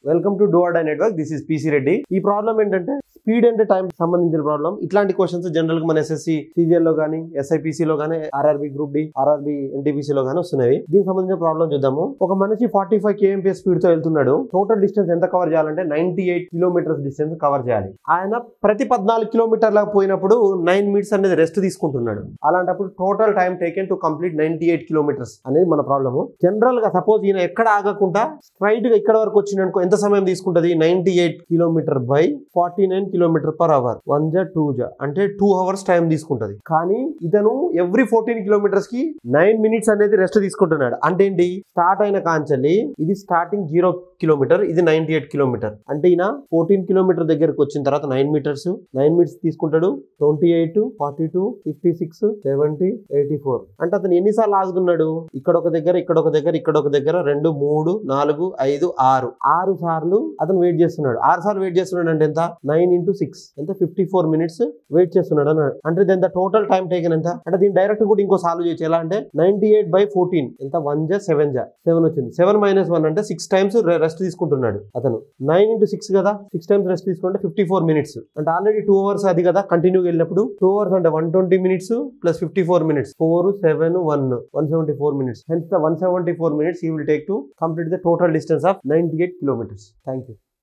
Welcome to do or die network. This is PC Reddy. ఈ problem ఏంటంటే speed and time సంబంధించిన problem. ఇట్లాంటి questions general గా మన ఎస్ఎస్సి సిజిఎల్ లో గానీ, SIPC లో గానీ, RRB group D, RRB NTPC లో గానీ వస్తున్నాయి. దీనికి సంబంధించిన ప్రాబ్లం చూద్దాము. ఒక మనిషి 45 kmph స్పీడ్ తో వెళ్తున్నాడు. టోటల్ డిస్టెన్స్ ఎంత కవర్ చేయాలంటే 98 కిలోమీటర్స్ డిస్టెన్స్ కవర్ చేయాలి. ఆయన ప్రతి 14 కిలోమీటర్లకు పోయినప్పుడు 9 మినిట్స్ అనేది రెస్ట్ తీసుకుంటున్నాడు. అలాంటప్పుడు total time taken to complete 98 kilometres అనేది మన ప్రాబ్లము. జనరల్ గా సపోజ్ ఈయన ఎక్కడ ఆగకుండా స్ట్రైట్ గా ఇక్కడ వరకు వచ్చిందనుకో ఎంత సమయం తీసుకుంటది? 98 kilometre by 49 kilometre per hour. 1 జా 2 జా అంటే 2 అవర్స్ టైం తీసుకుంటది. కానీ ఇతను ఎవ్రీ 14 కిలోమీటర్స్ కి 9 మినిట్స్ అనేది రెస్ట్ తీసుకుంటున్నాడు. అంటే ఏంటి? స్టార్ట్ అయిన కాంచెల్లి ఇది స్టార్టింగ్ 0 కిలోమీటర్, ఇది 98 కిలోమీటర్. అంటే ఈయన 14 కిలోమీటర్ దగ్గరకు వచ్చిన తర్వాత 9 మినిట్స్ తీసుకుంటాడు. 28, 42, 56, 70, 84 అంటే అతను ఎన్నిసార్లు ఆగుతున్నాడు? ఇక్కడ ఒక దగ్గర, ఇక్కడ ఒక దగ్గర, ఇక్కడ ఒక దగ్గర 2, 3, 4, 5, 6 సార్లు అతను వెయిట్ చేస్తున్నాడు. 6 సార్లు వెయిట్ చేస్తున్నాడు అంటే ఎంత? 9 into 6 ఎంత? 54 మినిట్స్ వెయిట్ చేస్తున్నాడు అన్నాడు. అంటే దీని టోటల్ టైం టేకన్ ఎంత? అంటే దీని డైరెక్ట్ కూడా ఇంకో సాల్వ్ చేయొచ్చు. ఎలా అంటే 98/14 ఎంత? 1 జా 7 జా 7 వచ్చింది. 7 - 1 అంటే 6 టైమ్స్ రెస్ట్ తీసుకుంటున్నాడు అతను. 9 into 6 కదా, 6 టైమ్స్ రెస్ట్ తీసుకుంటే 54 మినిట్స్ అంటే ఆల్రెడీ 2 అవర్స్ అది కదా కంటిన్యూగా వెళ్ళినప్పుడు. 2 అవర్స్ అంటే 120 minutes plus 54 minutes 4, 7, 1 174 minutes. Hence the 174 minutes he will take to complete the total distance of 98 kilometers. Thank you.